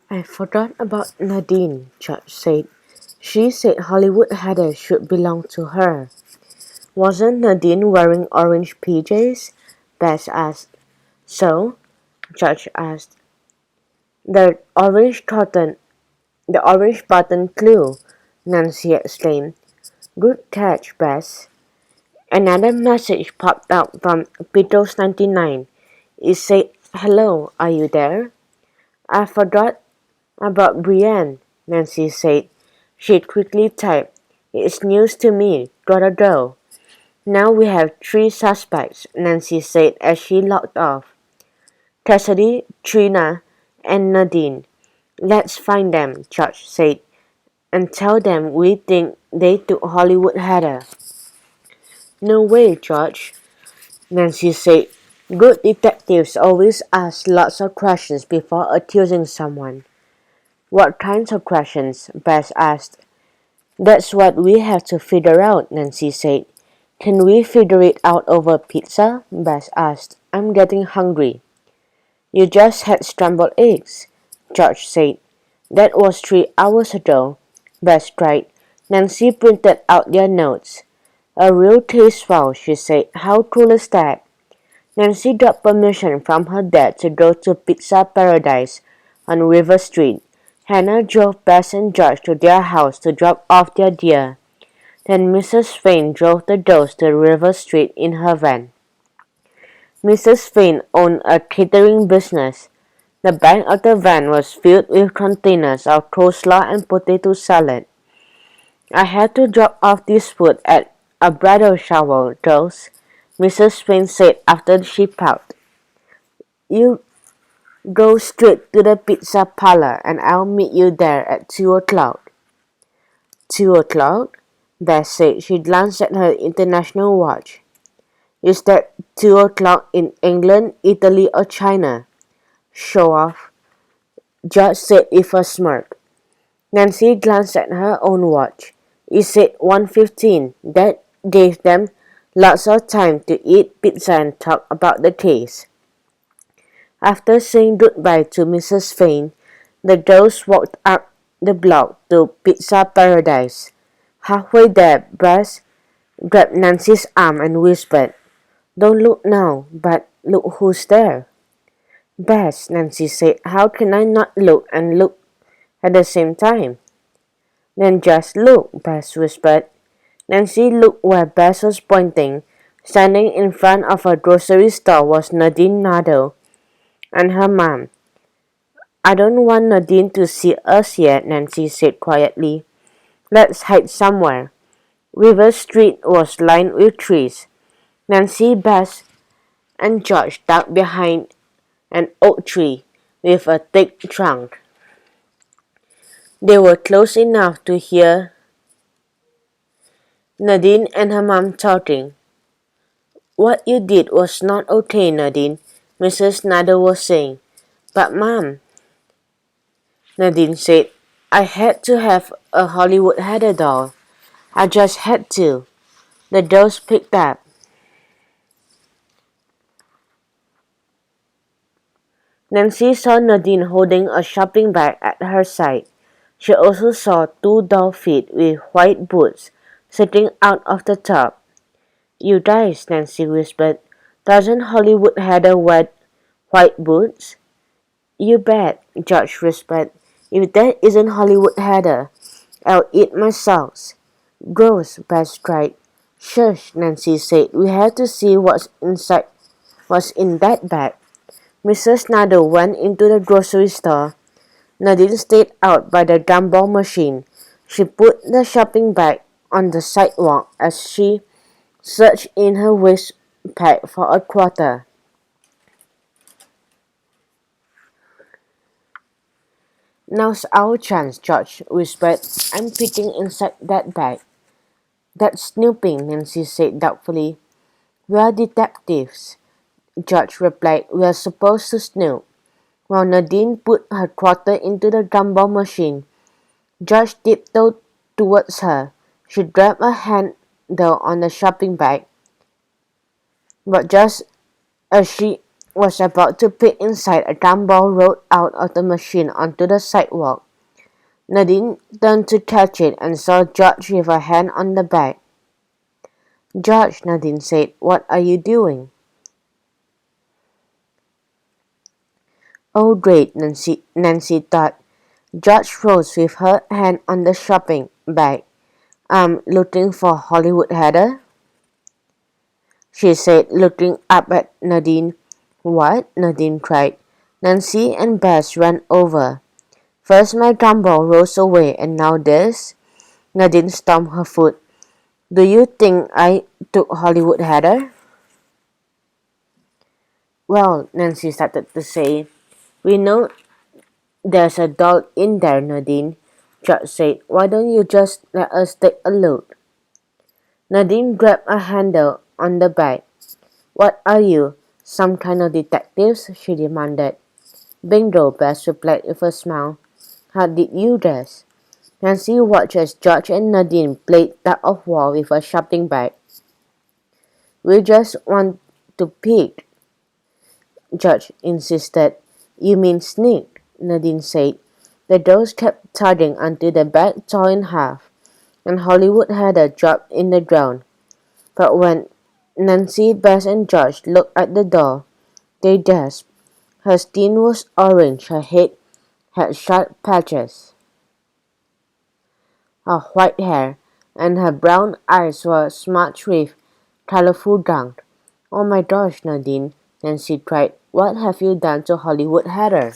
I forgot about Nadine, Judge said. She said Hollywood Heather should belong to her. Wasn't Nadine wearing orange PJs? Bess asked. So? Judge asked. The orange button clue, Nancy exclaimed. Good catch, Bess. Another message popped up from Beatles99. It said, Hello, are you there? I forgot about Brienne, Nancy said. She quickly typed, It's news to me, gotta go. Now we have 3 suspects, Nancy said as she logged off. Cassidy, Trina, and Nadine. Let's find them, George said, and tell them we think they took Hollywood Heather. No way, George, Nancy said. Good detectives always ask lots of questions before accusing someone. What kinds of questions? Bess asked. That's what we have to figure out, Nancy said. Can we figure it out over pizza? Bess asked. I'm getting hungry. You just had scrambled eggs, George said. That was 3 hours ago, Bess cried. Nancy printed out their notes. A real taste wow, she said. How cool is that? Nancy got permission from her dad to go to Pizza Paradise on River Street. Hannah drove Bess and George to their house to drop off their deer. Then Mrs. Fane drove the girls to River Street in her van. Mrs. Fane owned a catering business. The back of the van was filled with containers of coleslaw and potato salad. I had to drop off this food at a bridal shower, girls, Mrs. Fane said after she packed. You go straight to the pizza parlor and I'll meet you there at 2 o'clock. 2 o'clock? Bess said. She glanced at her international watch. Is that 2 o'clock in England, Italy, or China? Show off, George said with a smirk. Nancy glanced at her own watch. It said 1:15. That gave them lots of time to eat pizza and talk about the case. After saying goodbye to Mrs. Fane, the girls walked up the block to Pizza Paradise. Halfway there, Bess grabbed Nancy's arm and whispered, Don't look now, but look who's there. Bess, Nancy said, how can I not look and look at the same time? Then just look, Bess whispered. Nancy looked where Bess was pointing. Standing in front of a grocery store was Nadine Nadeau and her mom. I don't want Nadine to see us yet, Nancy said quietly. Let's hide somewhere. River Street was lined with trees. Nancy, Bess, and George ducked behind an oak tree with a thick trunk. They were close enough to hear Nadine and her mom talking. What you did was not okay, Nadine, Mrs. Nadeau was saying. But Mom, Nadine said, I had to have a Hollywood Heather doll. I just had to. The dolls picked up. Nancy saw Nadine holding a shopping bag at her side. She also saw 2 doll feet with white boots sitting out of the top. You guys, Nancy whispered. Doesn't Hollywood Heather wear white boots? You bet, George whispered. If that isn't Hollywood Heather, I'll eat my socks. Gross, Bess cried. Shush, Nancy said. We have to see what's in that bag. Mrs. Nadeau went into the grocery store. Nadine stayed out by the gumball machine. She put the shopping bag on the sidewalk as she searched in her waist pack for a quarter. Now's our chance, George whispered. I'm peeking inside that bag. That's snooping, Nancy said doubtfully. We're detectives, George replied. We're supposed to snoop. While Nadine put her quarter into the gumball machine, George tiptoed towards her. She grabbed a handle on the shopping bag, but just as she was about to peek inside, a dumb ball rolled out of the machine onto the sidewalk. Nadine turned to catch it and saw George with a hand on the bag. "George," Nadine said, "what are you doing?" "Oh, great," Nancy thought. George rose with her hand on the shopping bag. "I'm looking for Hollywood Heather," she said, looking up at Nadine. "What?" Nadine cried. Nancy and Bess ran over. "First my gumball rolls away, and now this?" Nadine stomped her foot. "Do you think I took Hollywood Heather?" "Well," Nancy started to say, "we know there's a doll in there, Nadine," George said. "Why don't you just let us take a look?" Nadine grabbed a handle on the bag. "What are you, some kind of detectives?" she demanded. "Bingo," Bess replied with a smile. "How did you guess?" Nancy watched as George and Nadine played tug of war with a shopping bag. "We just want to peek," George insisted. "You mean sneak," Nadine said. The doors kept tugging until the bag tore in half, and Hollywood Heather dropped in the ground. But when Nancy, Bess, and George looked at the doll, they gasped. Her skin was orange, her head had sharp patches of white hair, and her brown eyes were smudged with colorful gunk. "Oh my gosh, Nadine," Nancy cried. "What have you done to Hollywood Heather?"